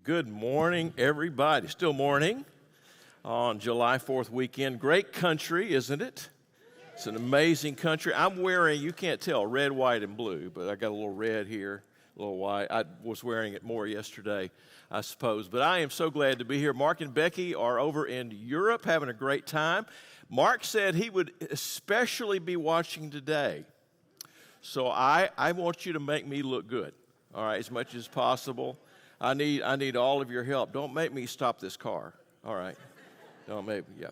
Good morning, everybody. Still morning on July 4th weekend. Great country, isn't it? It's an amazing country. I'm wearing, you can't tell, red, white, and blue, but I got a little red here, a little white. I was wearing it more yesterday, I suppose. But I am so glad to be here. Mark and Becky are over in Europe having a great time. Mark said he would especially be watching today. So I want you to make me look good, all right, as much as possible. I need all of your help. Don't make me stop this car. All right. Don't make me, yeah.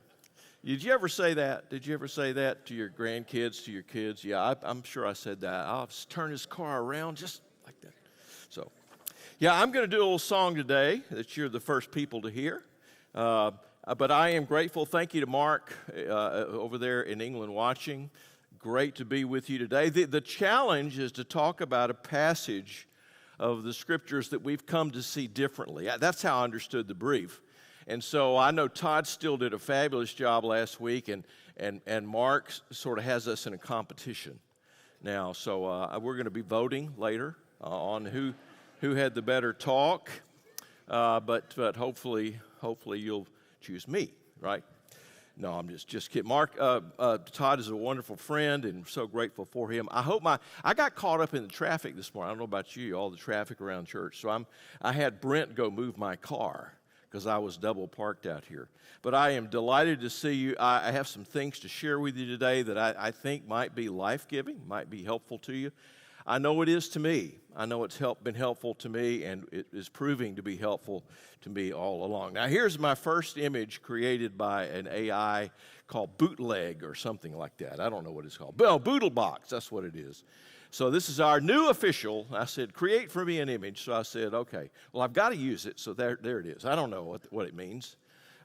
Did you ever say that? Did you ever say that to your grandkids, to your kids? Yeah, I'm sure I said that. I'll just turn this car around just like that. So, yeah, I'm going to do a little song today that you're the first people to hear. But I am grateful. Thank you to Mark over there in England watching. Great to be with you today. The challenge is to talk about a passage of the scriptures that we've come to see differently. That's how I understood the brief. And so I know Todd still did a fabulous job last week, and Mark sort of has us in a competition now. So we're going to be voting later on who had the better talk, but hopefully you'll choose me, right? No, I'm just kidding. Mark, Todd is a wonderful friend, and I'm so grateful for him. I got caught up in the traffic this morning. I don't know about you, all the traffic around church. So I had Brent go move my car because I was double parked out here. But I am delighted to see you. I have some things to share with you today that I think might be life-giving, might be helpful to you. I know it is to me. I know it's been helpful to me, and it is proving to be helpful to me all along. Now, here's my first image created by an AI called Bootleg or something like that. I don't know what it's called. Well, Boodlebox, that's what it is. So this is our new official. I said, create for me an image. So I said, okay. Well, I've got to use it, so there it is. I don't know what it means.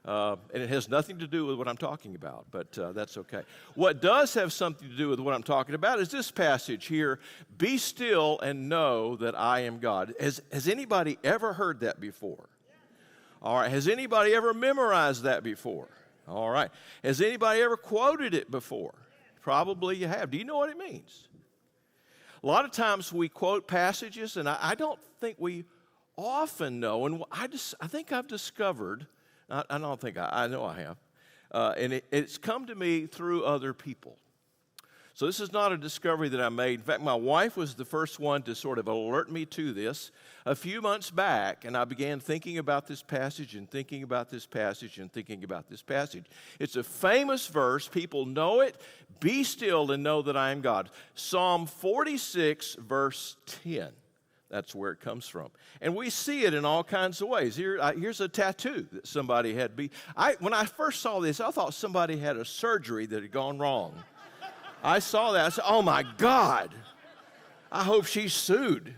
And it has nothing to do with what I'm talking about, but that's okay. What does have something to do with what I'm talking about is this passage here, be still and know that I am God. Has anybody ever heard that before? All right. Has anybody ever memorized that before? All right. Has anybody ever quoted it before? Probably you have. Do you know what it means? A lot of times we quote passages, and I don't think we often know, and I think I've discovered, I don't think I know I have. And it's come to me through other people. So this is not a discovery that I made. In fact, my wife was the first one to sort of alert me to this a few months back, and I began thinking about this passage and thinking about this passage and thinking about this passage. It's a famous verse. People know it. Be still and know that I am God. Psalm 46, verse 10. That's where it comes from. And we see it in all kinds of ways. Here's a tattoo that somebody had. When I first saw this, I thought somebody had a surgery that had gone wrong. I saw that. I said, oh, my God. I hope she's sued.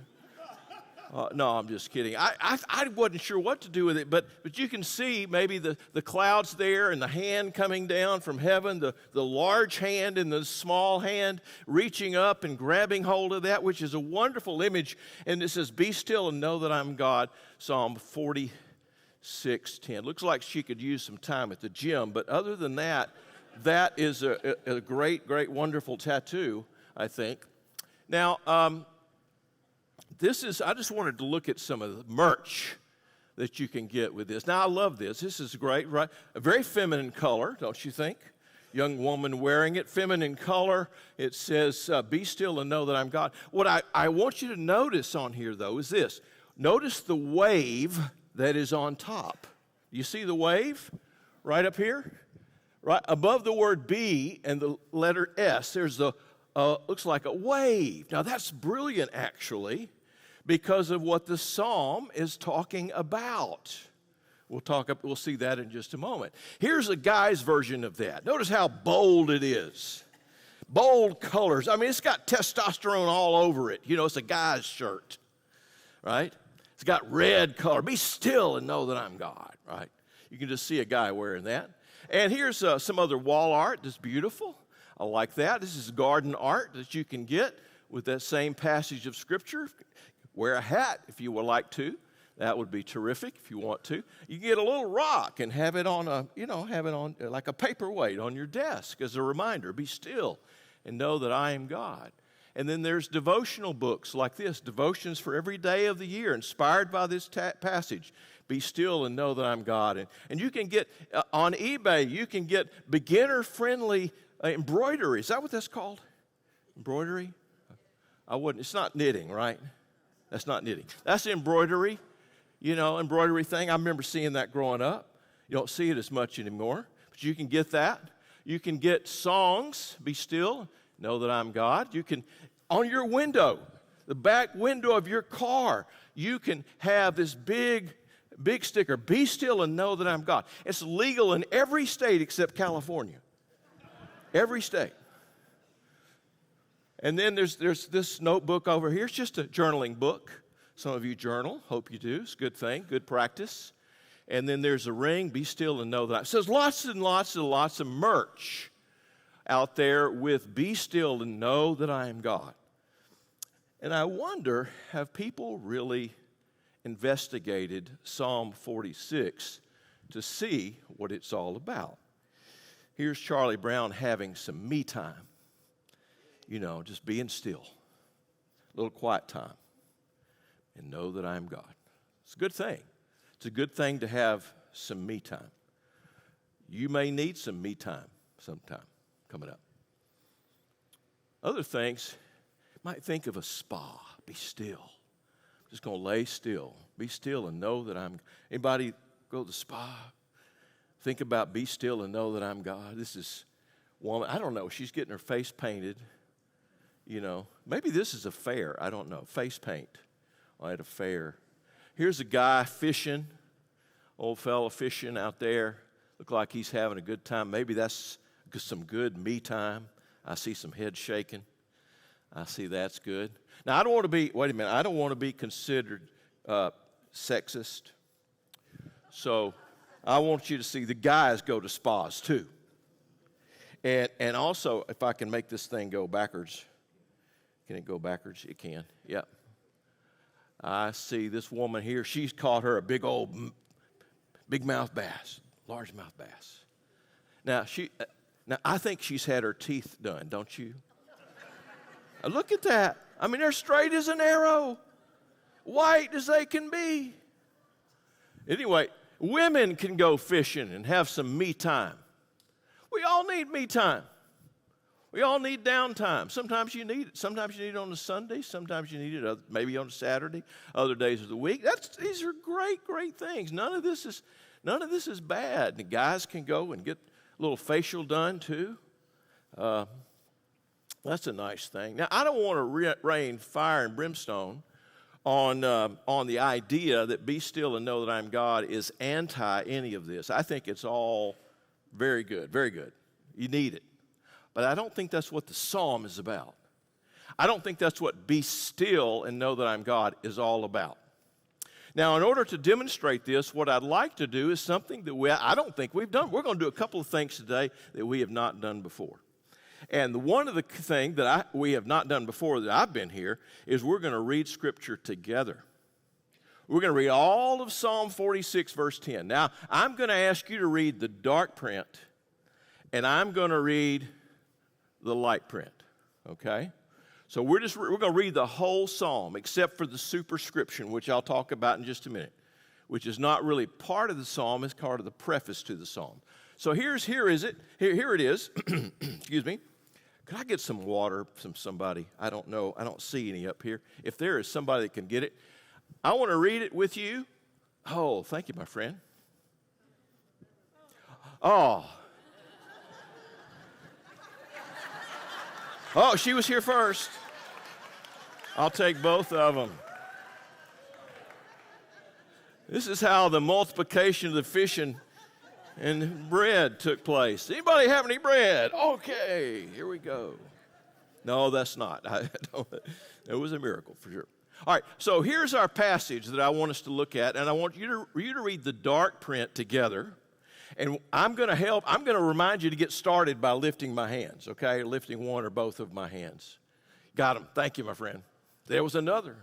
No, I'm just kidding. I wasn't sure what to do with it, but you can see maybe the clouds there and the hand coming down from heaven, the large hand and the small hand reaching up and grabbing hold of that, which is a wonderful image. And it says, be still and know that I'm God, Psalm 46:10. Looks like she could use some time at the gym, but other than that, that is a great, great, wonderful tattoo, I think. Now, I just wanted to look at some of the merch that you can get with this. Now, I love this. This is great, right? A very feminine color, don't you think? Young woman wearing it, feminine color. It says, be still and know that I'm God. What I want you to notice on here, though, is this. Notice the wave that is on top. You see the wave right up here? Right above the word be and the letter S, there's looks like a wave. Now, that's brilliant, actually, because of what the psalm is talking about. We'll see that in just a moment. Here's a guy's version of that. Notice how bold it is. Bold colors. I mean, it's got testosterone all over it. You know, it's a guy's shirt, right? It's got red color. Be still and know that I'm God, right? You can just see a guy wearing that. And here's some other wall art that's beautiful. I like that. This is garden art that you can get with that same passage of Scripture. Wear a hat if you would like to. That would be terrific if you want to. You can get a little rock and have it on like a paperweight on your desk as a reminder. Be still and know that I am God. And then there's devotional books like this, devotions for every day of the year, inspired by this passage. Be still and know that I'm God. And you can get, on eBay, you can get beginner-friendly embroidery. Is that what that's called? Embroidery? It's not knitting, right? That's not knitting. That's embroidery, embroidery thing. I remember seeing that growing up. You don't see it as much anymore, but you can get that. You can get songs, be still, know that I'm God. You can, on your window, the back window of your car, you can have this big sticker, be still and know that I'm God. It's legal in every state except California. Every state. And then there's this notebook over here. It's just a journaling book. Some of you journal. Hope you do. It's a good thing, good practice. And then there's a ring. Be still and know that. So there's lots and lots of merch out there with be still and know that I am God. And I wonder, have people really investigated Psalm 46 to see what it's all about? Here's Charlie Brown having some me time. Just being still, a little quiet time, and know that I am God. It's a good thing. It's a good thing to have some me time. You may need some me time sometime coming up. Other things, you might think of a spa. Be still. Just going to lay still. Be still and know that I'm. Anybody go to the spa? Think about be still and know that I'm God. This is woman, I don't know, she's getting her face painted. Maybe this is a fair. I don't know. Face paint at a fair. Here's a guy fishing, old fella fishing out there. Look like he's having a good time. Maybe that's some good me time. I see some head shaking. I see that's good. Now, I don't want to be considered sexist. So I want you to see the guys go to spas too. And also, if I can make this thing go backwards. Can it go backwards? It can. Yep. I see this woman here. She's caught her a big mouth bass, largemouth bass. Now I think she's had her teeth done, don't you? Look at that. I mean, they're straight as an arrow, white as they can be. Anyway, women can go fishing and have some me time. We all need me time. We all need downtime. Sometimes you need it. Sometimes you need it on a Sunday. Sometimes you need it maybe on a Saturday, other days of the week. These are great things. None of this is bad. The guys can go and get a little facial done too. That's a nice thing. Now, I don't want to rain fire and brimstone on the idea that be still and know that I'm God is anti any of this. I think it's all very good, very good. You need it. But I don't think that's what the psalm is about. I don't think that's what be still and know that I'm God is all about. Now, in order to demonstrate this, what I'd like to do is something that I don't think we've done. We're going to do a couple of things today that we have not done before. And one of the things that we have not done before that I've been here is we're going to read Scripture together. We're going to read all of Psalm 46, verse 10. Now, I'm going to ask you to read the dark print, and I'm going to read the light print, okay? So we're going to read the whole psalm except for the superscription, which I'll talk about in just a minute, which is not really part of the psalm, it's part of the preface to the psalm. So here it is. Excuse me. Could I get some water from somebody? I don't know. I don't see any up here. If there is somebody that can get it, I want to read it with you. Oh, thank you, my friend. Oh, she was here first. I'll take both of them. This is how the multiplication of the fish and bread took place. Anybody have any bread? Okay, here we go. No, that's not. It was a miracle for sure. All right, so here's our passage that I want us to look at, and I want you to read the dark print together. And I'm going to remind you to get started by lifting my hands, okay? Lifting one or both of my hands. Got them. Thank you, my friend. There was another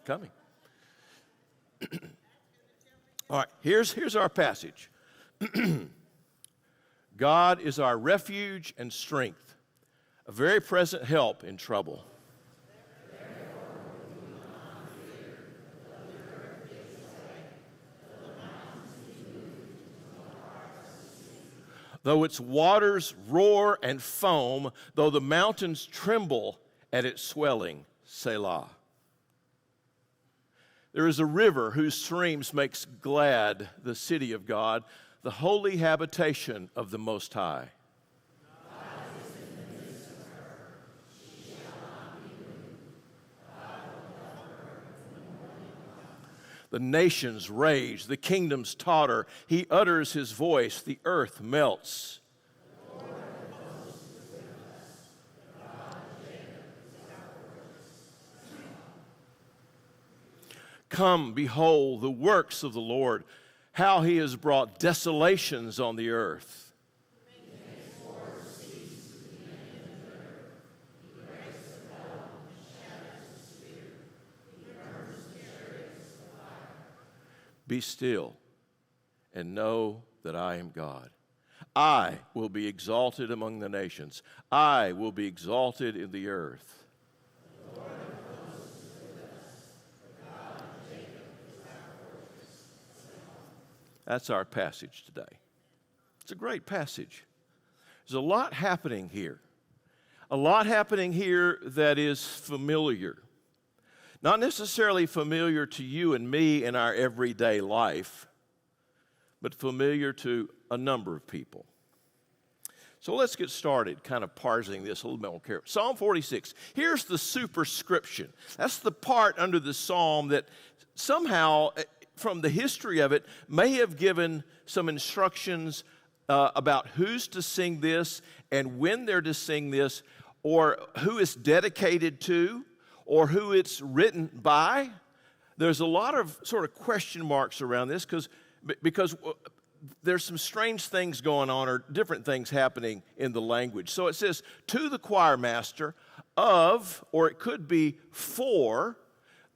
coming. All right, here's our passage. God is our refuge and strength, a very present help in trouble. Though its waters roar and foam, though the mountains tremble at its swelling, Selah. There is a river whose streams makes glad the city of God, the holy habitation of the Most High. The nations rage, the kingdoms totter. He utters his voice, the earth melts. Come, behold the works of the Lord, how he has brought desolations on the earth. Be still and know that I am God. I will be exalted among the nations. I will be exalted in the earth. The Lord of hosts is with us. The God of Jacob is our fortress. That's our passage today. It's a great passage. There's a lot happening here. A lot happening here that is familiar. Not necessarily familiar to you and me in our everyday life, but familiar to a number of people. So let's get started kind of parsing this a little bit more carefully. Psalm 46, here's the superscription. That's the part under the psalm that somehow, from the history of it, may have given some instructions about who's to sing this and when they're to sing this, or who it's dedicated to, or who it's written by. There's a lot of sort of question marks around this because there's some strange things going on or different things happening in the language. So it says, to the choir master of, or it could be for,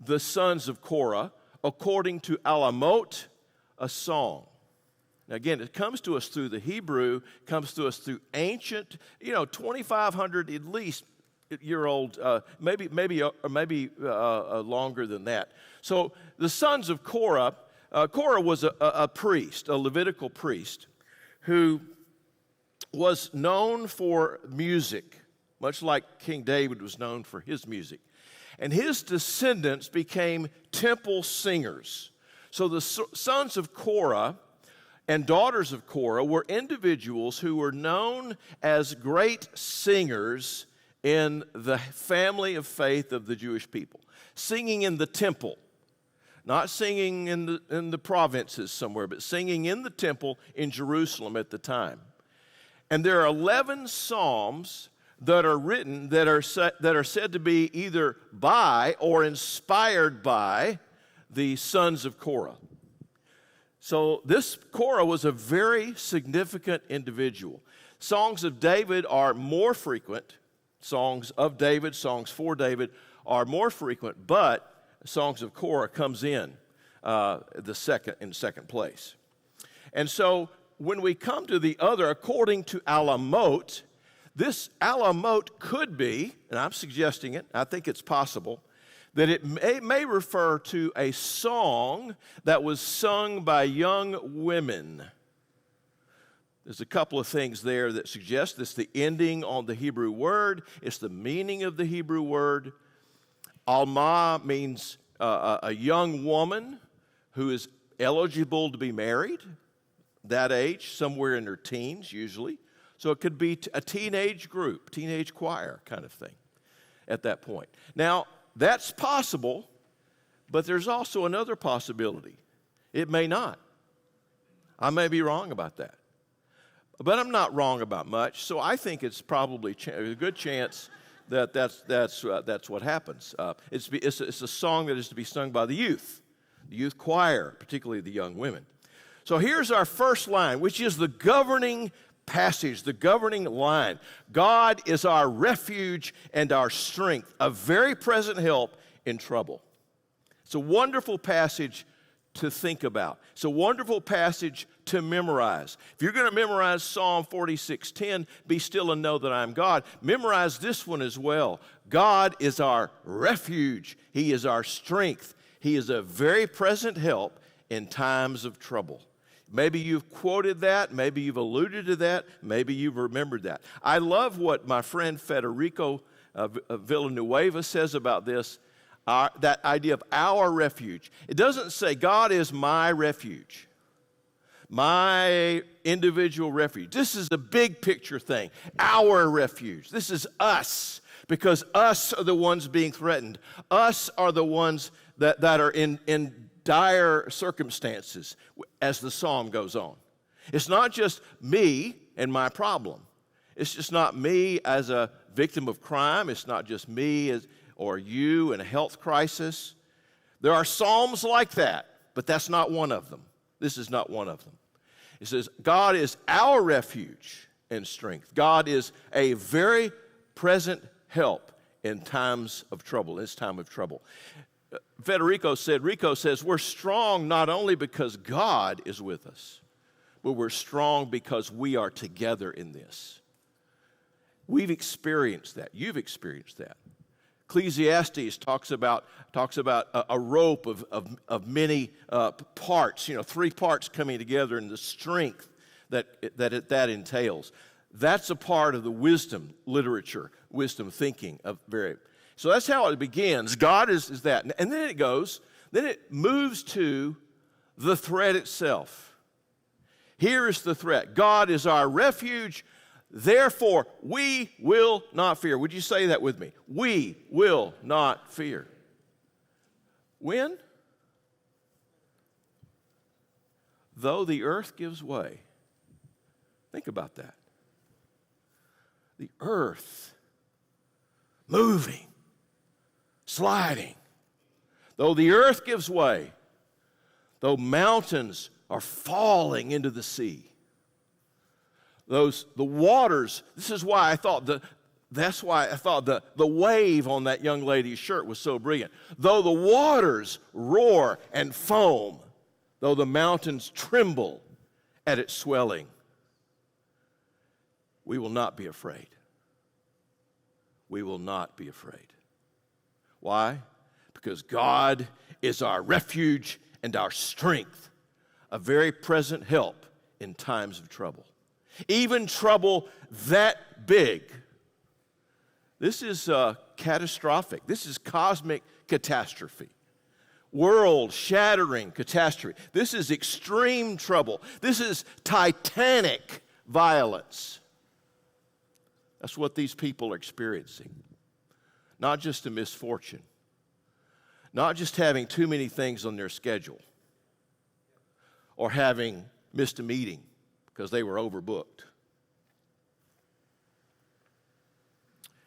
the sons of Korah, according to alamot, a song. Now again, it comes to us through the Hebrew, comes to us through ancient, 2,500 at least, year old, maybe longer than that. So the sons of Korah, Korah was a priest, a Levitical priest, who was known for music, much like King David was known for his music. And his descendants became temple singers. So the sons of Korah and daughters of Korah were individuals who were known as great singers in the family of faith of the Jewish people, singing in the temple, not singing in the provinces somewhere, but singing in the temple in Jerusalem at the time. And there are 11 psalms that are written that are said to be either by or inspired by the sons of Korah. So this Korah was a very significant individual. Songs of David are more frequent. Songs of David, songs for David are more frequent, but songs of Korah comes in second place. And so when we come to the other, according to alamot, this alamot could be, and I'm suggesting it, I think it's possible, that it may refer to a song that was sung by young women. There's a couple of things there that suggest this, the ending on the Hebrew word. It's the meaning of the Hebrew word. Alma means a young woman who is eligible to be married, that age, somewhere in her teens usually. So it could be a teenage group, teenage choir kind of thing at that point. Now, that's possible, but there's also another possibility. It may not. I may be wrong about that. But I'm not wrong about much, so I think it's probably a good chance that that's what happens. It's a song that is to be sung by the youth choir, particularly the young women. So here's our first line, which is the governing passage, the governing line. God is our refuge and our strength, a very present help in trouble. It's a wonderful passage to think about. It's a wonderful passage to memorize. If you're going to memorize Psalm 46:10, be still and know that I am God, memorize this one as well. God is our refuge. He is our strength. He is a very present help in times of trouble. Maybe you've quoted that. Maybe you've alluded to that. Maybe you've remembered that. I love what my friend Federico Villanueva says about this, that idea of our refuge. It doesn't say God is my refuge, my individual refuge. This is a big picture thing. Our refuge. This is us, because us are the ones being threatened. Us are the ones that are in dire circumstances, as the psalm goes on. It's not just me and my problem. It's just not me as a victim of crime. It's not just me or you in a health crisis. There are psalms like that, but that's not one of them. This is not one of them. It says, God is our refuge and strength. God is a very present help in times of trouble, in this time of trouble. Rico says, we're strong not only because God is with us, but we're strong because we are together in this. We've experienced that. You've experienced that. Ecclesiastes talks about a rope of many parts, 3 parts coming together, and the strength that entails. That's a part of the wisdom literature, wisdom thinking of So that's how it begins. God is that. And then it moves to the threat itself. Here is the threat. God is our refuge, therefore we will not fear. Would you say that with me? We will not fear. When? Though the earth gives way. Think about that. The earth moving, sliding. Though the earth gives way, though mountains are falling into the sea, the waters. This is why I thought the wave on that young lady's shirt was so brilliant. Though the waters roar and foam, though the mountains tremble at its swelling, we will not be afraid. We will not be afraid. Why? Because God is our refuge and our strength, a very present help in times of trouble. Even trouble that big. This is catastrophic. This is cosmic catastrophe. World-shattering catastrophe. This is extreme trouble. This is titanic violence. That's what these people are experiencing. Not just a misfortune. Not just having too many things on their schedule. Or having missed a meeting because they were overbooked.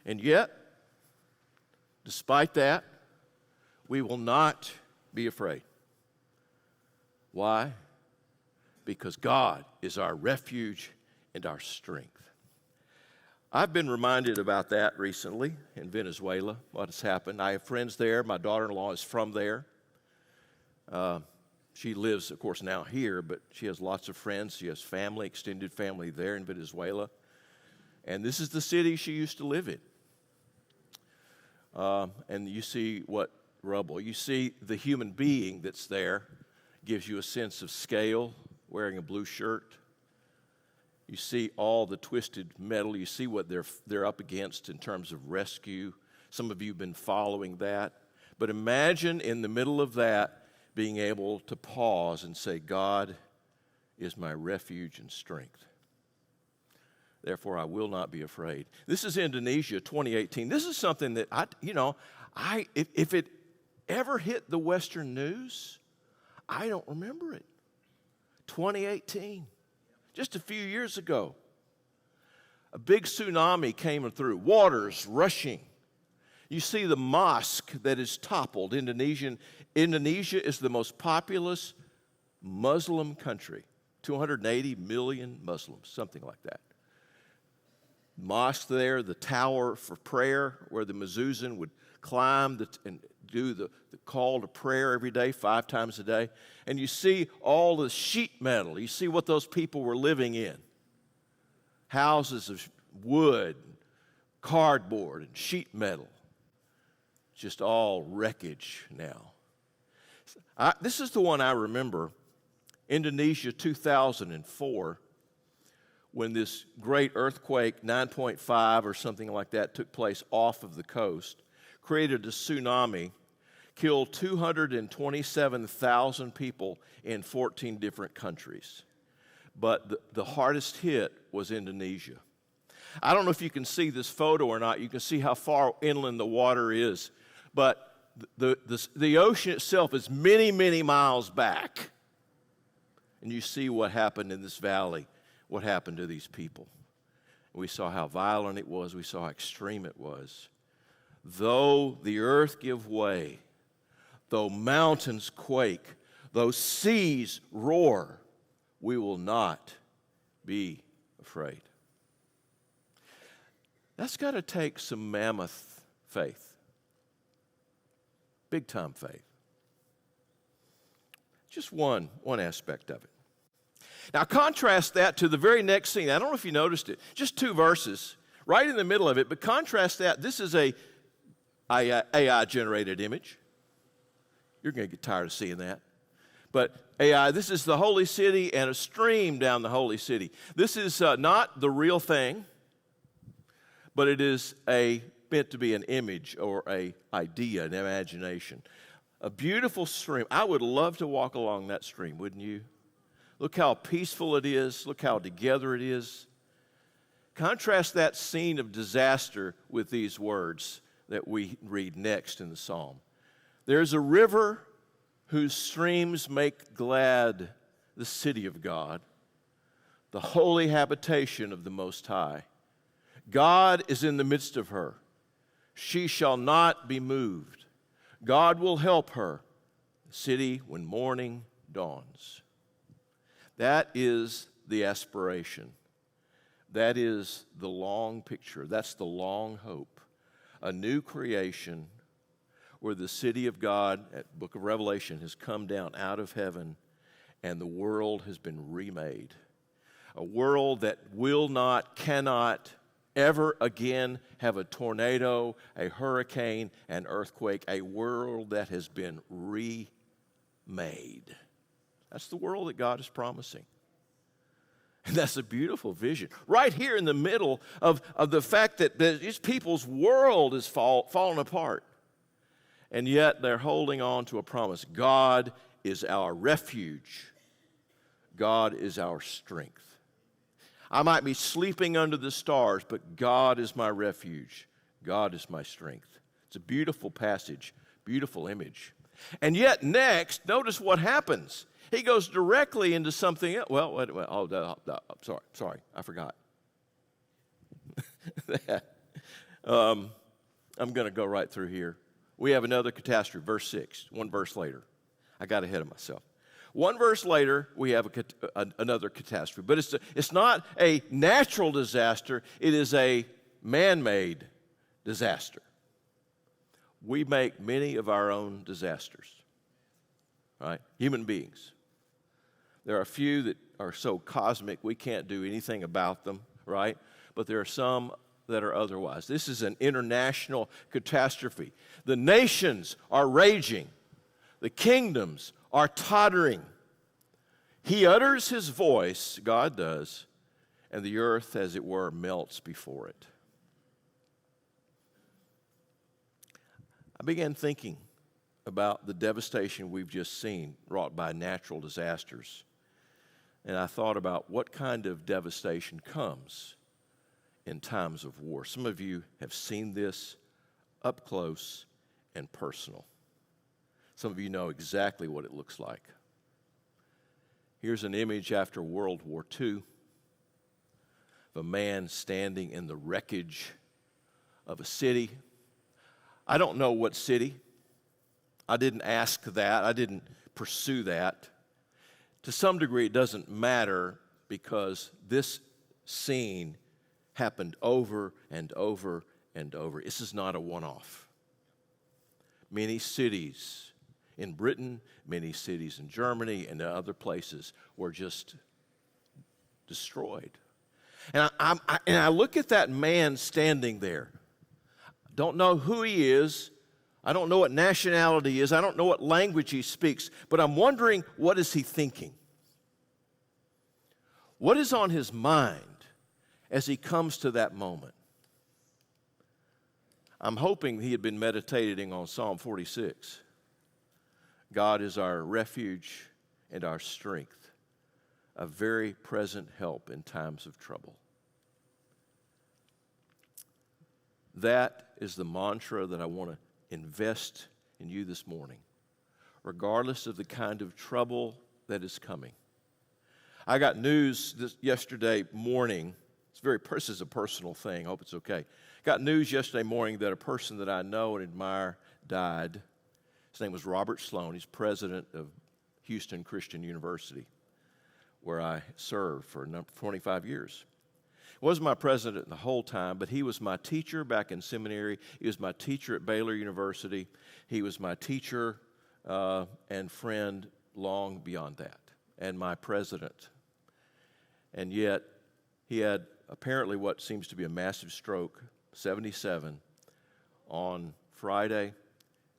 And yet, despite that, we will not be afraid. Why? Because God is our refuge and our strength. I've been reminded about that recently in Venezuela, what has happened. I have friends there. My daughter-in-law is from there. She lives, of course, now here, but she has lots of friends. She has family, extended family there in Venezuela. And this is the city she used to live in. And you see what rubble. You see the human being that's there, gives you a sense of scale, wearing a blue shirt. You see all the twisted metal. You see what they're up against in terms of rescue. Some of you have been following that. But imagine in the middle of that being able to pause and say, God is my refuge and strength. Therefore, I will not be afraid. This is Indonesia, 2018. This is something that if it ever hit the Western news, I don't remember it. 2018. Just a few years ago, a big tsunami came through, waters rushing. You see the mosque that is toppled. Indonesia is the most populous Muslim country, 280 million Muslims, something like that. Mosque there, the tower for prayer where the mezuzah would climb and do the call to prayer every day, 5 times a day. And you see all the sheet metal. You see what those people were living in. Houses of wood, cardboard, and sheet metal. Just all wreckage now. This is the one I remember Indonesia 2004, when this great earthquake, 9.5 or something like that, took place off of the coast, created a tsunami, killed 227,000 people in 14 different countries. But the hardest hit was Indonesia. I don't know if you can see this photo or not. You can see how far inland the water is. But the ocean itself is many, many miles back. And you see what happened in this valley, what happened to these people. We saw how violent it was. We saw how extreme it was. Though the earth give way, though mountains quake, though seas roar, we will not be afraid. That's got to take some mammoth faith. Big time faith. Just one aspect of it. Now contrast that to the very next scene. I don't know if you noticed it. Just 2 verses, right in the middle of it, but contrast that. This is a AI-generated image. You're going to get tired of seeing that. But AI, this is the holy city and a stream down the holy city. This is not the real thing, but it is meant to be an image or an idea, an imagination. A beautiful stream. I would love to walk along that stream, wouldn't you? Look how peaceful it is. Look how together it is. Contrast that scene of disaster with these words that we read next in the psalm. There's a river whose streams make glad the city of God, the holy habitation of the Most High. God is in the midst of her. She shall not be moved. God will help her, the city when morning dawns. That is the aspiration. That is the long picture. That's the long hope. A new creation where the city of God, at the book of Revelation, has come down out of heaven and the world has been remade. A world that cannot ever again have a tornado, a hurricane, an earthquake. A world that has been remade. That's the world that God is promising. And that's a beautiful vision. Right here in the middle of the fact that these people's world is falling apart. And yet they're holding on to a promise. God is our refuge. God is our strength. I might be sleeping under the stars, but God is my refuge. God is my strength. It's a beautiful passage, beautiful image. And yet next, notice what happens. He goes directly into something else. Well, wait, sorry, I forgot. I'm going to go right through here. We have another catastrophe, verse 6, one verse later. I got ahead of myself. One verse later, we have another catastrophe. But it's not a natural disaster. It is a man-made disaster. We make many of our own disasters, right? Human beings. There are a few that are so cosmic we can't do anything about them, right? But there are some that are otherwise. This is an international catastrophe. The nations are raging. The kingdoms are tottering. He utters his voice, God does, and the earth, as it were, melts before it. I began thinking about the devastation we've just seen wrought by natural disasters. And I thought about what kind of devastation comes in times of war. Some of you have seen this up close and personal. Some of you know exactly what it looks like. Here's an image after World War II of a man standing in the wreckage of a city. I don't know what city. I didn't ask that. I didn't pursue that. To some degree, it doesn't matter because this scene happened over and over and over. This is not a one-off. Many cities in Britain, many cities in Germany and other places were just destroyed. And I look at that man standing there. Don't know who he is. I don't know what nationality he is. I don't know what language he speaks. But I'm wondering, what is he thinking? What is on his mind as he comes to that moment? I'm hoping he had been meditating on Psalm 46. God is our refuge and our strength, a very present help in times of trouble. That is the mantra that I want to invest in you this morning, regardless of the kind of trouble that is coming. I got news yesterday morning. This is a personal thing. I hope it's okay. Got news yesterday morning that a person that I know and admire died. His name was Robert Sloan. He's president of Houston Christian University, where I served for 25 years. He wasn't my president the whole time, but he was my teacher back in seminary. He was my teacher at Baylor University. He was my teacher and friend long beyond that, and my president. And yet, he had apparently what seems to be a massive stroke, 77, on Friday,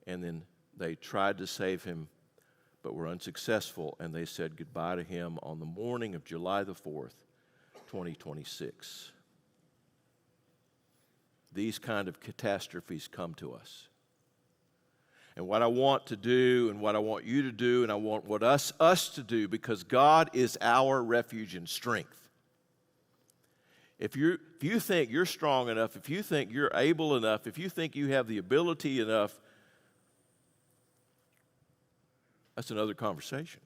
and then they tried to save him, but were unsuccessful, and they said goodbye to him on the morning of July the 4th, 2026. These kind of catastrophes come to us. And what I want to do and what I want you to do and I want what us to do, because God is our refuge and strength. If you think you're strong enough, if you think you're able enough, if you think you have the ability enough, that's another conversation.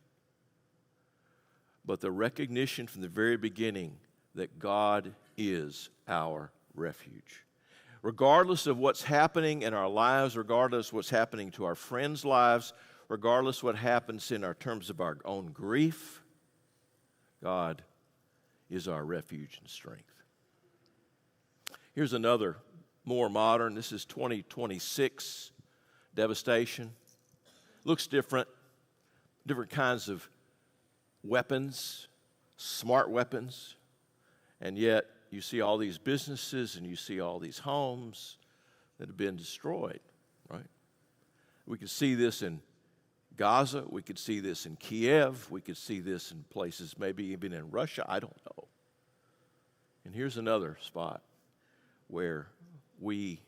But the recognition from the very beginning that God is our refuge. Regardless of what's happening in our lives, regardless of what's happening to our friends' lives, regardless of what happens in our terms of our own grief, God is our refuge and strength. Here's another more modern. This is 2026 devastation. Looks different. Different kinds of weapons, smart weapons, and yet you see all these businesses and you see all these homes that have been destroyed, right? We could see this in Gaza. We could see this in Kiev. We could see this in places maybe even in Russia. I don't know. And here's another spot where we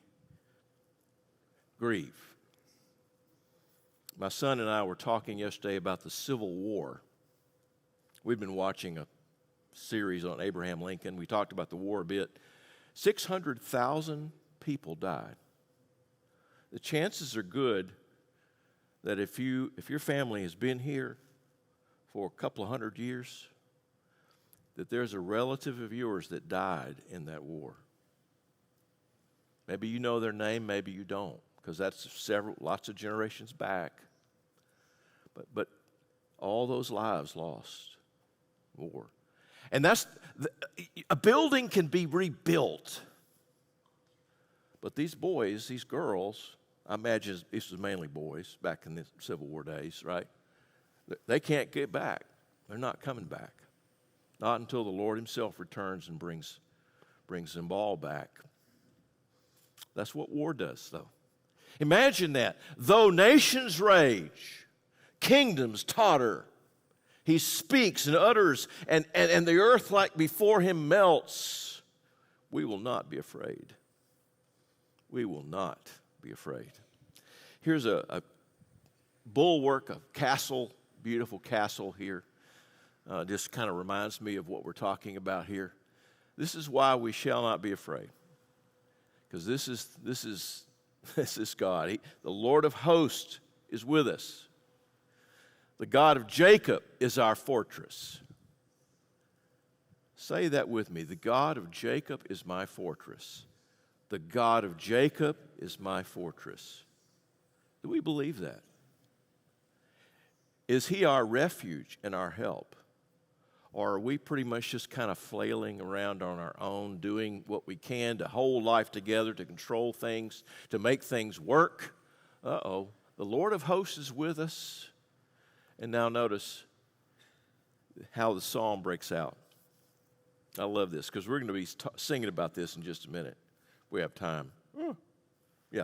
grieve. My son and I were talking yesterday about the Civil War. We've been watching a series on Abraham Lincoln. We talked about the war a bit. 600,000 people died. The chances are good that if your family has been here for a couple of hundred years, that there's a relative of yours that died in that war. Maybe you know their name, maybe you don't, because that's lots of generations back. But all those lives lost, war. And a building can be rebuilt. But these boys, these girls, I imagine this was mainly boys back in the Civil War days, right? They can't get back. They're not coming back. Not until the Lord himself returns and brings them all back. That's what war does, though. Imagine that. Though nations rage, kingdoms totter, he speaks and utters, and the earth like before him melts. We will not be afraid. We will not be afraid. Here's a bulwark, a castle, beautiful castle here. Just kind of reminds me of what we're talking about here. This is why we shall not be afraid. Because this is God. The Lord of hosts is with us. The God of Jacob is our fortress. Say that with me. The God of Jacob is my fortress. The God of Jacob is my fortress. Do we believe that? Is he our refuge and our help? Or are we pretty much just kind of flailing around on our own, doing what we can to hold life together, to control things, to make things work? The Lord of hosts is with us. And now notice how the psalm breaks out. I love this because we're going to be singing about this in just a minute. We have time. Yeah.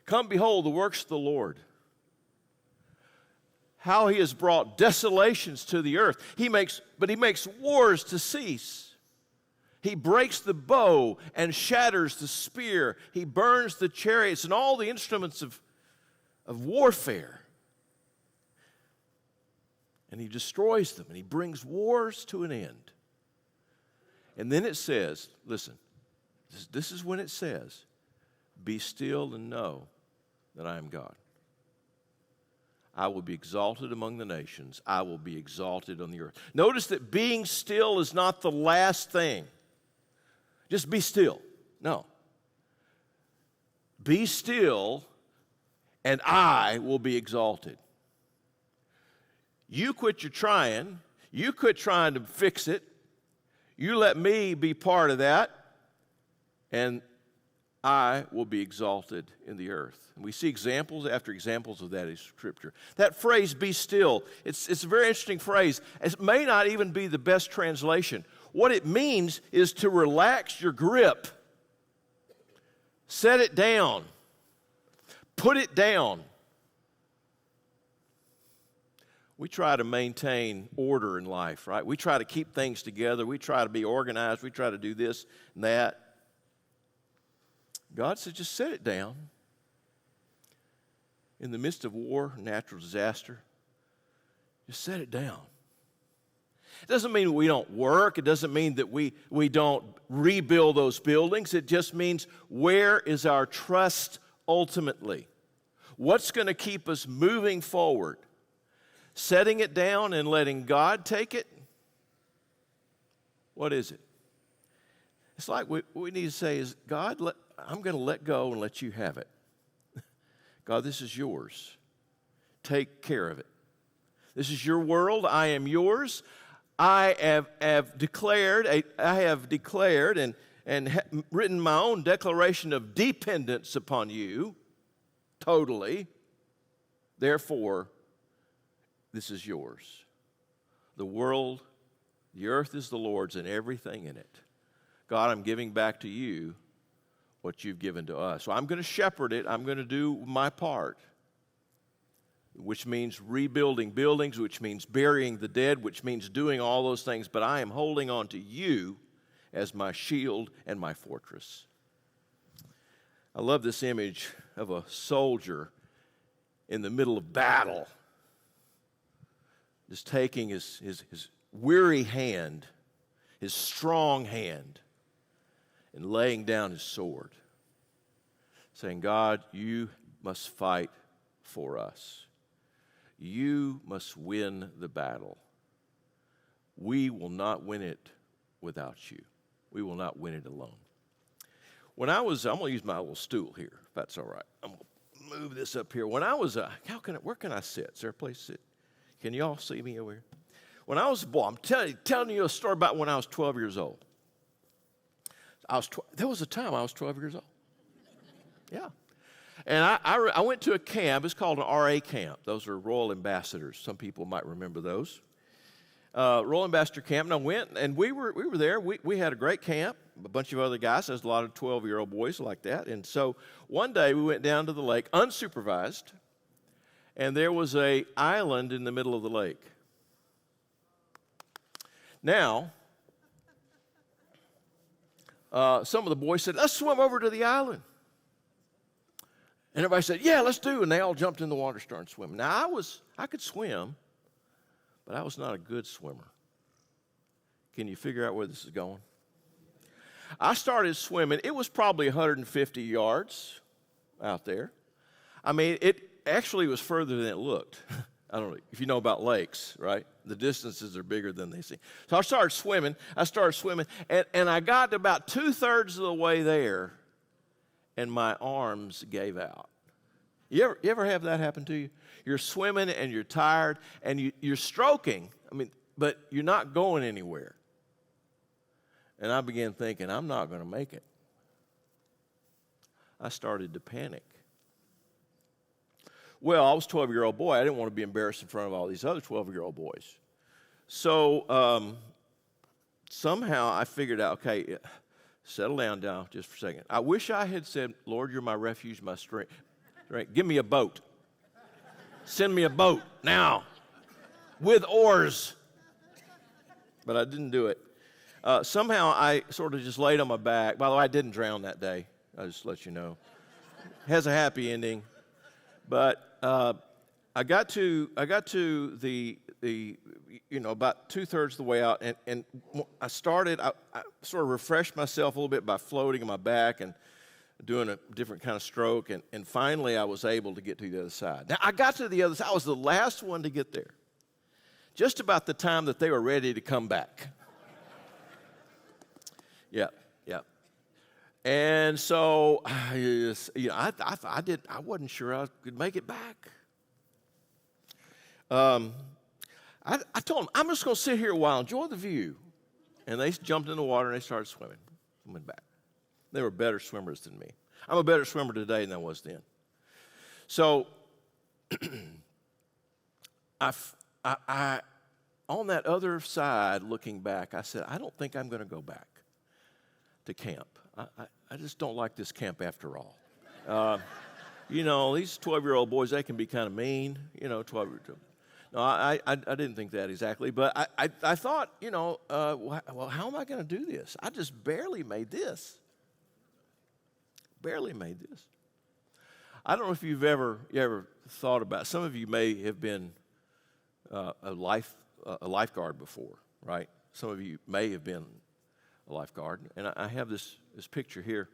Come behold the works of the Lord. how he has brought desolations to the earth. But he makes wars to cease. He breaks the bow and shatters the spear. He burns the chariots and all the instruments of warfare. And he destroys them, and he brings wars to an end. And then it says, listen, this is when it says, be still and know that I am God. I will be exalted among the nations. I will be exalted on the earth. Notice that being still is not the last thing. Just be still. No. Be still, and I will be exalted. You quit your trying. You quit trying to fix it. You let me be part of that, and I will be exalted in the earth. And we see examples after examples of that in Scripture. That phrase, be still, it's a very interesting phrase. It may not even be the best translation. What it means is to relax your grip. Set it down. Put it down. We try to maintain order in life, right? We try to keep things together. We try to be organized. We try to do this and that. God said, just set it down. In the midst of war, natural disaster, just set it down. It doesn't mean we don't work. It doesn't mean that we don't rebuild those buildings. It just means, where is our trust ultimately? What's going to keep us moving forward? Setting it down and letting God take it? What is it? It's like what we need to say is, God, I'm going to let go and let you have it. God, this is yours. Take care of it. This is your world. I am yours. I have declared and written my own declaration of dependence upon you, totally. Therefore, this is yours. The world, the earth is the Lord's and everything in it. God, I'm giving back to you what you've given to us. So I'm going to shepherd it. I'm going to do my part, which means rebuilding buildings, which means burying the dead, which means doing all those things. But I am holding on to you as my shield and my fortress. I love this image of a soldier in the middle of battle, just taking his weary hand, his strong hand, and laying down his sword, saying, God, you must fight for us. You must win the battle. We will not win it without you. We will not win it alone. I'm going to use my little stool here, if that's all right. I'm going to move this up here. Where can I sit? Is there a place to sit? Can you all see me over here? When I was a boy, I'm telling you a story about when I was 12 years old. There was a time I was 12 years old. Yeah. And I went to a camp. It's called an RA camp. Those are Royal Ambassadors. Some people might remember those. Royal Ambassador camp. And I went, and we were there. We had a great camp. A bunch of other guys. There's a lot of 12-year-old boys like that. And so one day we went down to the lake, unsupervised, and there was an island in the middle of the lake. Now, some of the boys said, let's swim over to the island. And everybody said, yeah, let's do. And they all jumped in the water, started swimming. Now, I could swim, but I was not a good swimmer. Can you figure out where this is going? I started swimming. It was probably 150 yards out there. I mean, it actually was further than it looked. I don't know if you know about lakes, right? The distances are bigger than they seem. So I started swimming, and I got to about 2/3 of the way there, and my arms gave out. You ever have that happen to you? You're swimming, and you're tired, and you're stroking, but you're not going anywhere. And I began thinking, I'm not going to make it. I started to panic. Well, I was a 12-year-old boy. I didn't want to be embarrassed in front of all these other 12-year-old boys. So somehow I figured out, okay, settle down just for a second. I wish I had said, Lord, you're my refuge, my strength. Give me a boat. Send me a boat now. with oars. But I didn't do it. Somehow I sort of just laid on my back. By the way, I didn't drown that day. I'll just let you know. Has a happy ending. But I got to the about 2/3 of the way out, and I sort of refreshed myself a little bit by floating on my back and doing a different kind of stroke, and finally I was able to get to the other side. Now, I got to the other side. I was the last one to get there, just about the time that they were ready to come back. Yeah. And so, I wasn't sure I could make it back. I told them, I'm just going to sit here a while, enjoy the view. And they jumped in the water and they started swimming back. They were better swimmers than me. I'm a better swimmer today than I was then. So, I on that other side, looking back, I said, I don't think I'm going to go back to camp. I just don't like this camp after all. These 12-year-old boys, they can be kind of mean, 12-year-old. No, I didn't think that exactly, but I thought, well, how am I going to do this? I just barely made this. Barely made this. I don't know if you ever thought about, some of you may have been a lifeguard before, right? Some of you may have been a lifeguard, and I have this picture here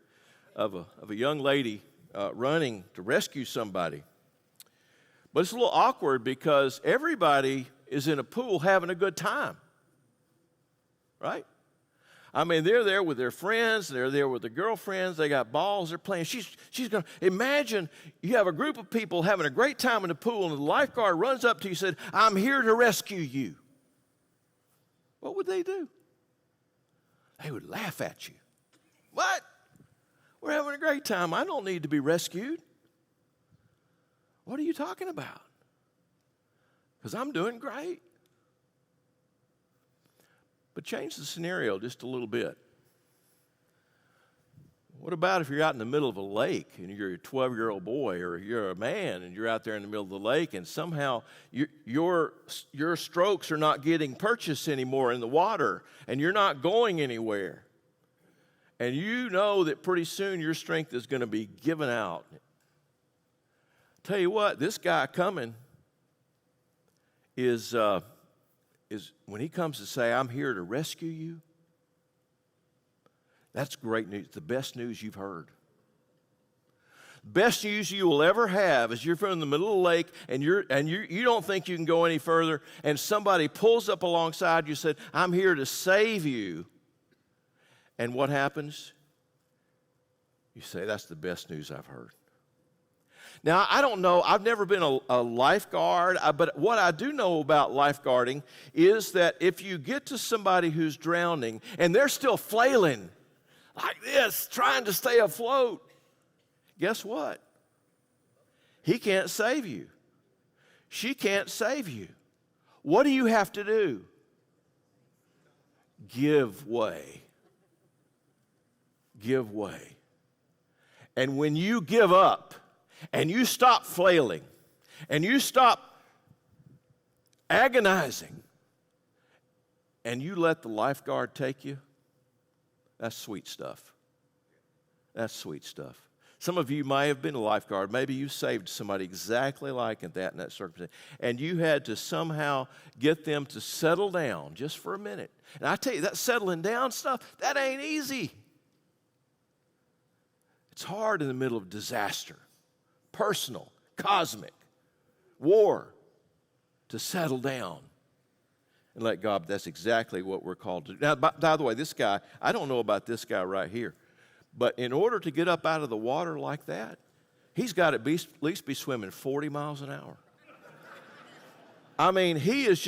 of a young lady running to rescue somebody. But it's a little awkward because everybody is in a pool having a good time, right? I mean, they're there with their friends, they're there with their girlfriends, they got balls, they're playing. She's going to imagine you have a group of people having a great time in the pool, and the lifeguard runs up to you and said, I'm here to rescue you. What would they do? They would laugh at you. What? We're having a great time. I don't need to be rescued. What are you talking about? Because I'm doing great. But change the scenario just a little bit. What about if you're out in the middle of a lake and you're a 12-year-old boy, or you're a man and you're out there in the middle of the lake, and somehow your strokes are not getting purchased anymore in the water, and you're not going anywhere. And you know that pretty soon your strength is going to be given out. Tell you what, this guy coming is when he comes to say, I'm here to rescue you, that's great news. The best news you've heard. Best news you will ever have is you're from the middle of the lake and you don't think you can go any further, and somebody pulls up alongside you and said, I'm here to save you. And what happens? You say, that's the best news I've heard. Now, I don't know. I've never been a lifeguard, but what I do know about lifeguarding is that if you get to somebody who's drowning and they're still flailing like this, trying to stay afloat, guess what? He can't save you. She can't save you. What do you have to do? Give way. Give way. And when you give up, and you stop flailing, and you stop agonizing, and you let the lifeguard take you, that's sweet stuff. That's sweet stuff. Some of you might have been a lifeguard. Maybe you saved somebody exactly like that in that circumstance, and you had to somehow get them to settle down just for a minute. And I tell you, that settling down stuff, that ain't easy. It's hard in the middle of disaster. Personal, cosmic, war, to settle down and let God. That's exactly what we're called to do. Now, by the way, this guy, I don't know about this guy right here, but in order to get up out of the water like that, he's got to at least be swimming 40 miles an hour. I mean, he's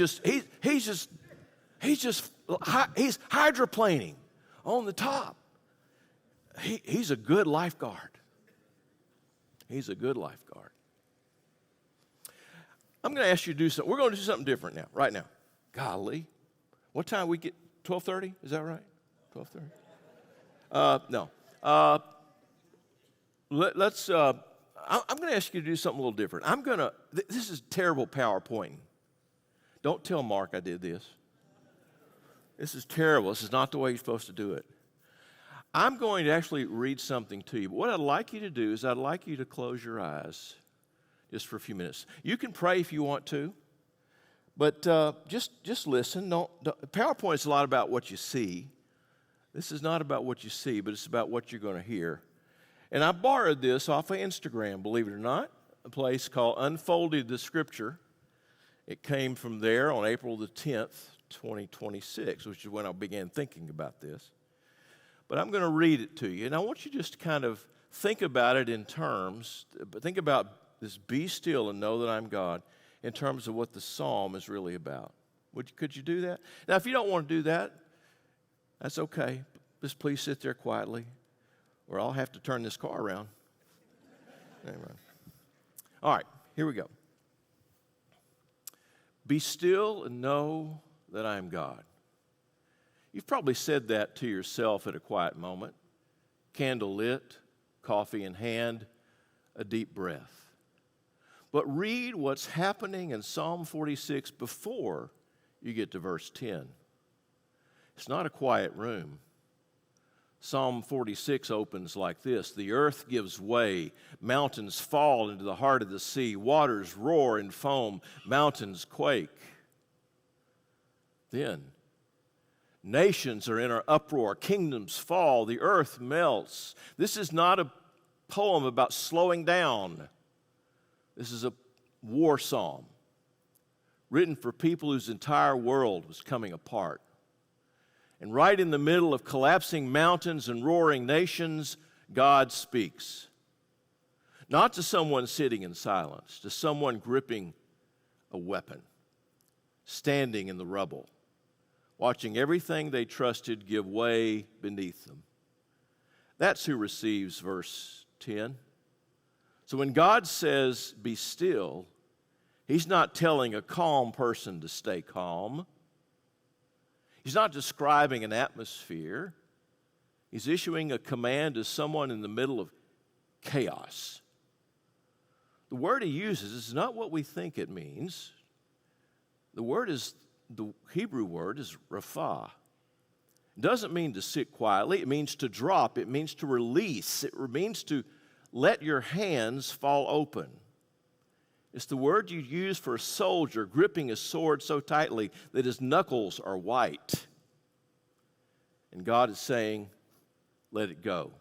hydroplaning on the top. He's a good lifeguard. He's a good lifeguard. I'm going to ask you to do something. We're going to do something different now, right now. Golly. What time we get? 12:30? Is that right? 12:30? No. I'm going to ask you to do something a little different. This is terrible PowerPointing. Don't tell Mark I did this. This is terrible. This is not the way you're supposed to do it. I'm going to actually read something to you. But what I'd like you to do is I'd like you to close your eyes just for a few minutes. You can pray if you want to, but just listen. PowerPoint is a lot about what you see. This is not about what you see, but it's about what you're going to hear. And I borrowed this off of Instagram, believe it or not, a place called Unfolded the Scripture. It came from there on April the 10th, 2026, which is when I began thinking about this. But I'm going to read it to you, and I want you just to kind of think about it in terms, think about this be still and know that I'm God, in terms of what the psalm is really about. Could you do that? Now, if you don't want to do that, that's okay. Just please sit there quietly, or I'll have to turn this car around. Anyway. All right, here we go. Be still and know that I am God. You've probably said that to yourself at a quiet moment. Candle lit, coffee in hand, a deep breath. But read what's happening in Psalm 46 before you get to verse 10. It's not a quiet room. Psalm 46 opens like this: the earth gives way, mountains fall into the heart of the sea, waters roar and foam, mountains quake. Then, nations are in an uproar, kingdoms fall, the earth melts. This is not a poem about slowing down. This is a war psalm written for people whose entire world was coming apart. And right in the middle of collapsing mountains and roaring nations, God speaks. Not to someone sitting in silence, to someone gripping a weapon, standing in the rubble, watching everything they trusted give way beneath them. That's who receives verse 10. So when God says, be still, He's not telling a calm person to stay calm. He's not describing an atmosphere. He's issuing a command to someone in the middle of chaos. The word he uses is not what we think it means. The Hebrew word is raphah. It doesn't mean to sit quietly. It means to drop. It means to release. It means to let your hands fall open. It's the word you use for a soldier gripping a sword so tightly that his knuckles are white. And God is saying, let it go.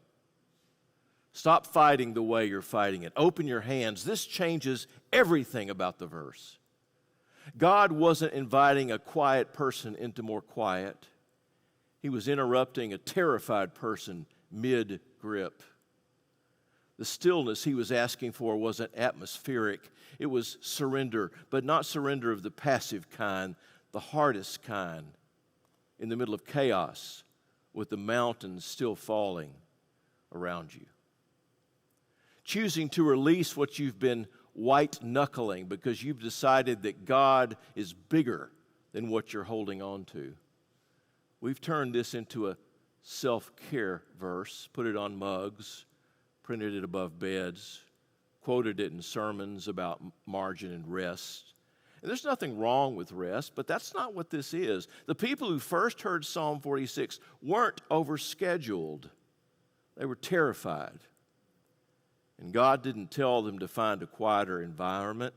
Stop fighting the way you're fighting it. Open your hands. This changes everything about the verse. God wasn't inviting a quiet person into more quiet. He was interrupting a terrified person mid-grip. The stillness he was asking for wasn't atmospheric. It was surrender, but not surrender of the passive kind, the hardest kind, in the middle of chaos with the mountains still falling around you. Choosing to release what you've been white-knuckling because you've decided that God is bigger than what you're holding on to. We've turned this into a self-care verse, put it on mugs, printed it above beds, quoted it in sermons about margin and rest. And there's nothing wrong with rest, but that's not what this is. The people who first heard Psalm 46 weren't overscheduled. They were terrified. And God didn't tell them to find a quieter environment.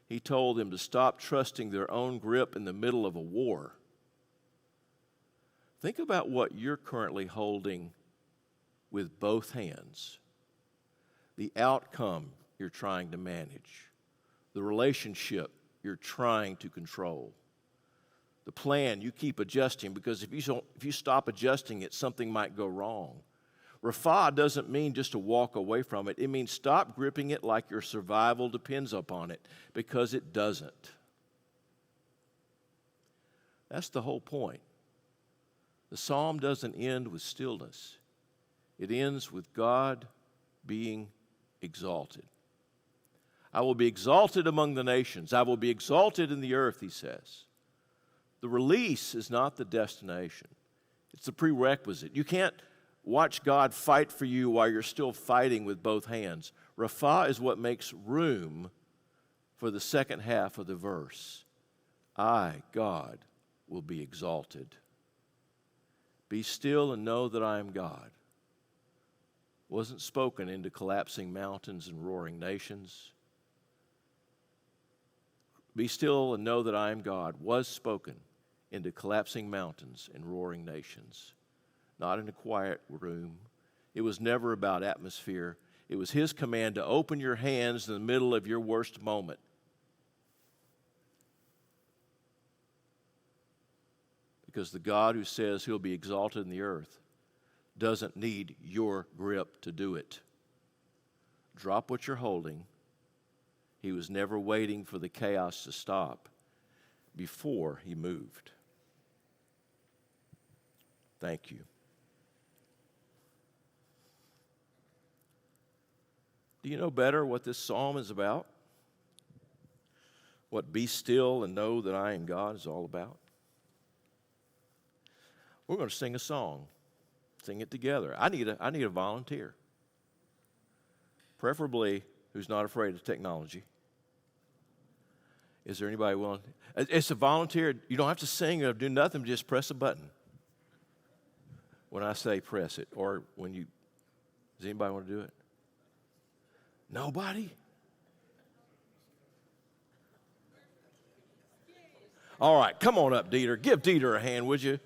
He told them to stop trusting their own grip in the middle of a war. Think about what you're currently holding with both hands. The outcome you're trying to manage. The relationship you're trying to control. The plan you keep adjusting, because if you stop adjusting it, something might go wrong. Raphah doesn't mean just to walk away from it. It means stop gripping it like your survival depends upon it, because it doesn't. That's the whole point. The psalm doesn't end with stillness. It ends with God being exalted. I will be exalted among the nations. I will be exalted in the earth, he says. The release is not the destination. It's the prerequisite. You can't watch God fight for you while you're still fighting with both hands. Raphah is what makes room for the second half of the verse. I, God, will be exalted. Be still and know that I am God. Wasn't spoken into collapsing mountains and roaring nations. Be still and know that I am God was spoken into collapsing mountains and roaring nations, not in a quiet room. It was never about atmosphere. It was His command to open your hands in the middle of your worst moment. Because the God who says He'll be exalted in the earth doesn't need your grip to do it. Drop what you're holding. He was never waiting for the chaos to stop before He moved. Thank you. Do you know better what this psalm is about? What be still and know that I am God is all about? We're going to sing a song. Sing it together. I need a volunteer. Preferably who's not afraid of technology. Is there anybody willing? It's a volunteer. You don't have to sing or do nothing. Just press a button. When I say press it, or when you, does anybody want to do it? Nobody? All right, come on up, Dieter. Give Dieter a hand, would you?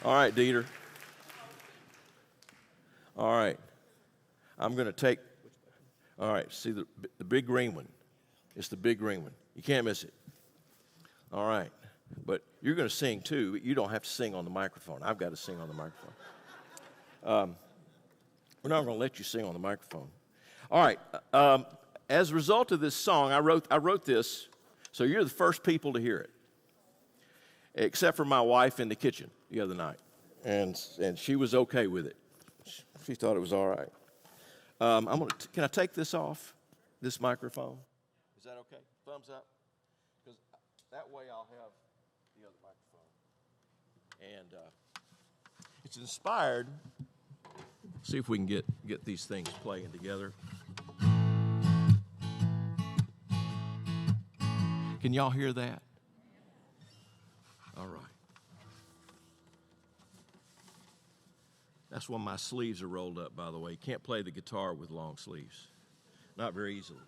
All right, Dieter. All right. I'm going to take, all right, see the big green one. It's the big green one. You can't miss it. All right. But you're going to sing too. You don't have to sing on the microphone. I've got to sing on the microphone. We're not going to let you sing on the microphone. All right. As a result of this song, I wrote this, so you're the first people to hear it, except for my wife in the kitchen the other night, and she was okay with it. She thought it was all right. Can I take this off, this microphone? Is that okay? Thumbs up? Because that way I'll have the other microphone. And it's inspired. See if we can get these things playing together. Can y'all hear that? All right. That's why my sleeves are rolled up, by the way. Can't play the guitar with long sleeves. Not very easily.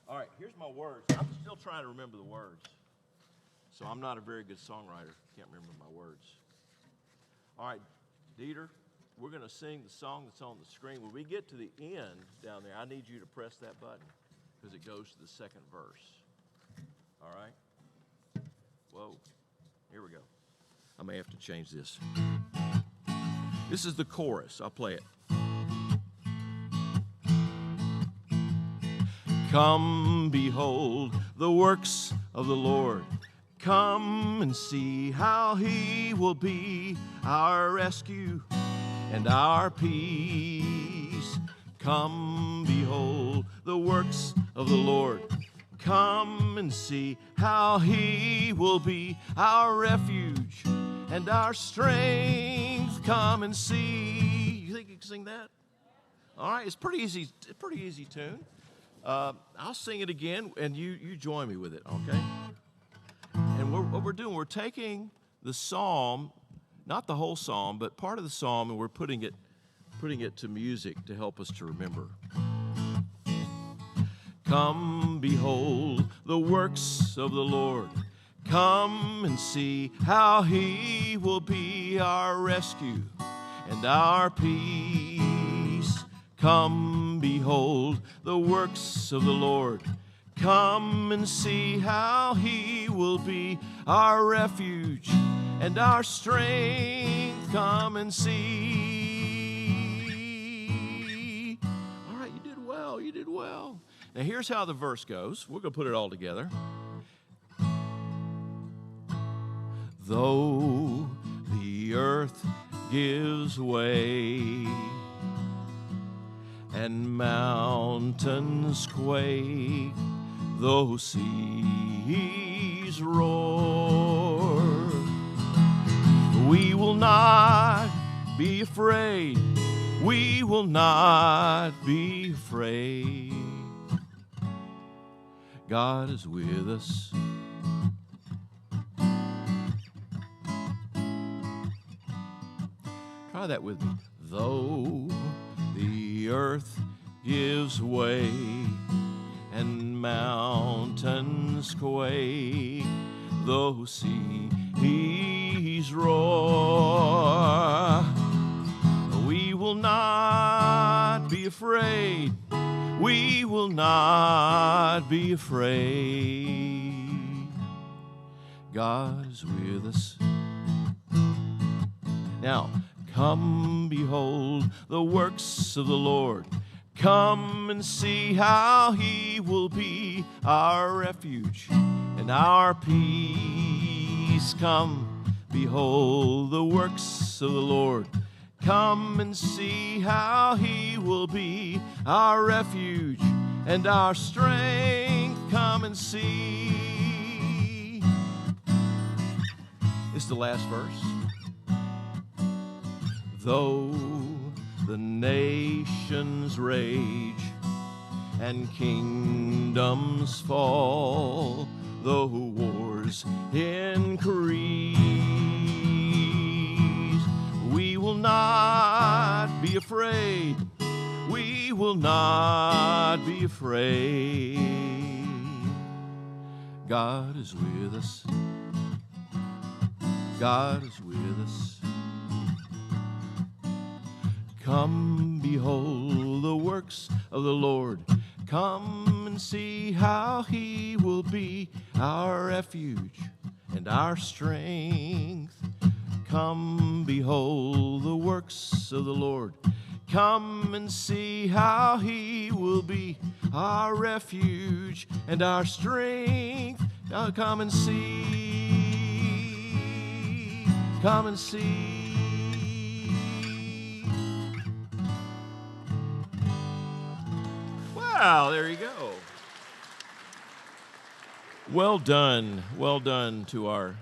All right, here's my words. I'm still trying to remember the words. So I'm not a very good songwriter. Can't remember my words. All right, Dieter, we're going to sing the song that's on the screen. When we get to the end down there, I need you to press that button because it goes to the second verse. All right? Whoa. Here we go. I may have to change this. This is the chorus. I'll play it. Come, behold the works of the Lord. Come and see how He will be our rescue and our peace. Come, behold the works of the Lord. Come and see how He will be our refuge and our strength. Come and see. You think you can sing that? All right, it's pretty easy tune. I'll sing it again, and you join me with it, okay? And what we're doing, we're taking the psalm, not the whole psalm, but part of the psalm, and we're putting it to music to help us to remember. Come, behold the works of the Lord. Come and see how He will be our rescue and our peace. Come, behold the works of the Lord. Come and see how He will be our refuge and our strength. Come and see. All right, you did well. You did well. Now, here's how the verse goes. We're going to put it all together. Though the earth gives way and mountains quake, though seas roar, we will not be afraid. We will not be afraid. God is with us. Try that with me. Though the earth gives way and mountains quake, though seas roar, we will not be afraid. We will not be afraid. God is with us. Now, come behold the works of the Lord. Come and see how he will be our refuge and our peace. Come behold the works of the Lord. Come and see how he will be our refuge and our strength. Come and see. It's the last verse. Though the nations rage and kingdoms fall, though wars increase, we will not be afraid. We will not be afraid. God is with us. God is with us. Come behold the works of the Lord. Come and see how he will be our refuge and our strength. Come behold the works of the Lord. Come and see how he will be our refuge and our strength. Now come and see. Come and see. Wow, there you go. Well done to our.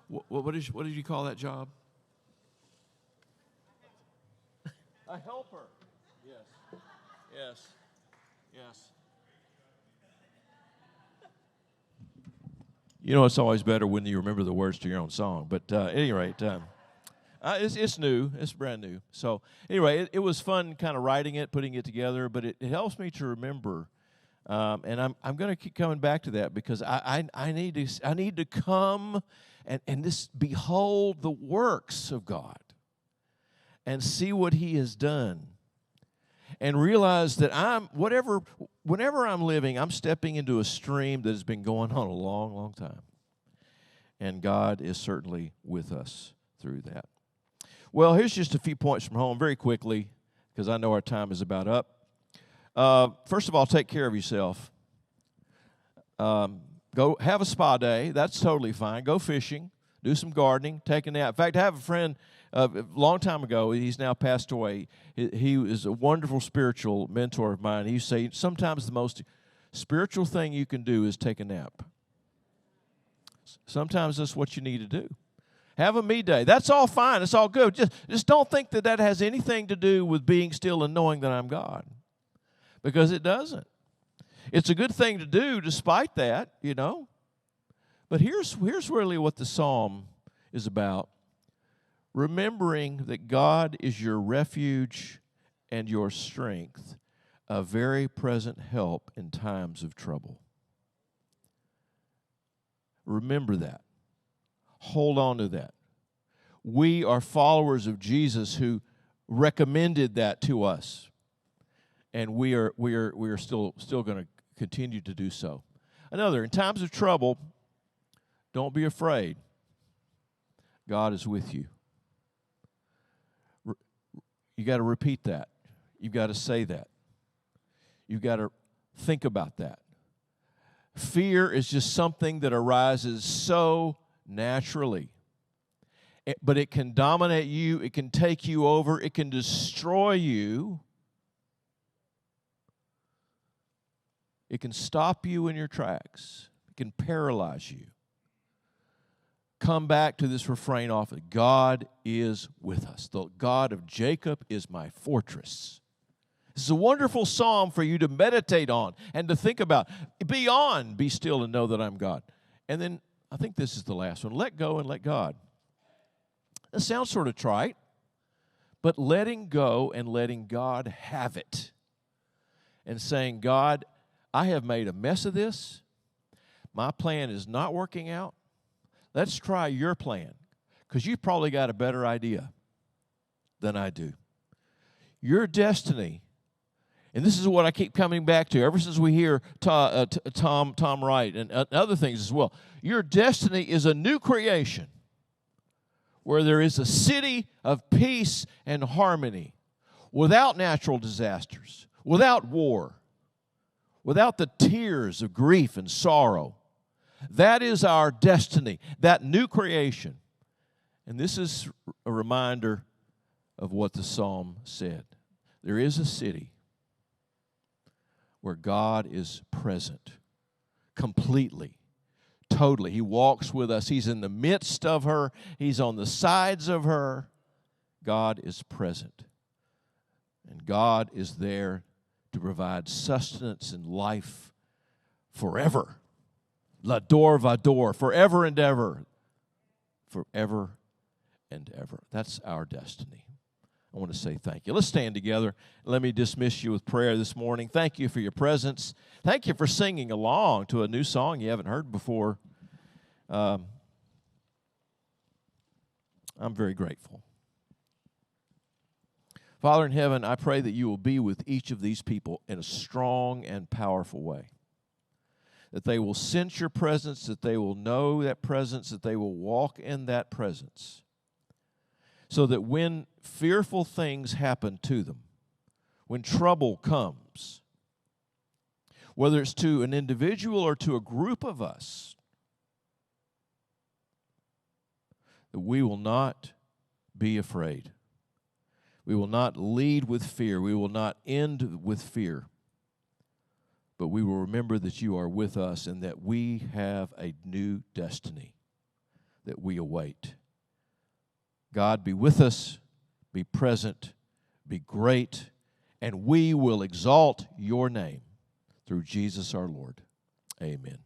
What did you call that job? A helper. Yes. You know, it's always better when you remember the words to your own song. But at any rate, it's new. It's brand new. So anyway, it was fun kind of writing it, putting it together. But it helps me to remember, and I'm going to keep coming back to that because I need to come and this behold the works of God and see what He has done, and realize that whenever I'm living, I'm stepping into a stream that has been going on a long, long time. And God is certainly with us through that. Well, here's just a few points from home very quickly, because I know our time is about up. First of all, take care of yourself. Go have a spa day. That's totally fine. Go fishing. Do some gardening. Take a nap. In fact, I have a friend a long time ago. He's now passed away. He was a wonderful spiritual mentor of mine. He used to say, sometimes the most spiritual thing you can do is take a nap. Sometimes that's what you need to do. Have a me day. That's all fine. It's all good. Just don't think that has anything to do with being still and knowing that I'm God, because it doesn't. It's a good thing to do despite that, you know. But here's really what the psalm is about. Remembering that God is your refuge and your strength, a very present help in times of trouble. Remember that. Hold on to that. We are followers of Jesus who recommended that to us, and we are still going to continue to do so. Another, in times of trouble, don't be afraid. God is with you. You got to repeat that. You've got to say that. You've got to think about that. Fear is just something that arises so naturally. But it can dominate you. It can take you over. It can destroy you. It can stop you in your tracks. It can paralyze you. Come back to this refrain often. God is with us. The God of Jacob is my fortress. This is a wonderful psalm for you to meditate on and to think about. Be still and know that I'm God. And then I think this is the last one. Let go and let God. That sounds sort of trite, but letting go and letting God have it and saying, God, I have made a mess of this. My plan is not working out. Let's try your plan, because you've probably got a better idea than I do. Your destiny, and this is what I keep coming back to ever since we hear Tom Wright and other things as well. Your destiny is a new creation where there is a city of peace and harmony, without natural disasters, without war, without the tears of grief and sorrow. That is our destiny, that new creation. And this is a reminder of what the psalm said. There is a city where God is present completely, totally. He walks with us. He's in the midst of her. He's on the sides of her. God is present. And God is there to provide sustenance and life forever. L'ador vador, forever and ever. Forever and ever. That's our destiny. I want to say thank you. Let's stand together. Let me dismiss you with prayer this morning. Thank you for your presence. Thank you for singing along to a new song you haven't heard before. I'm very grateful. Father in heaven, I pray that you will be with each of these people in a strong and powerful way. That they will sense your presence, that they will know that presence, that they will walk in that presence. So that when fearful things happen to them, when trouble comes, whether it's to an individual or to a group of us, that we will not be afraid. We will not lead with fear. We will not end with fear. But we will remember that you are with us and that we have a new destiny that we await. God, be with us, be present, be great, and we will exalt your name through Jesus our Lord. Amen.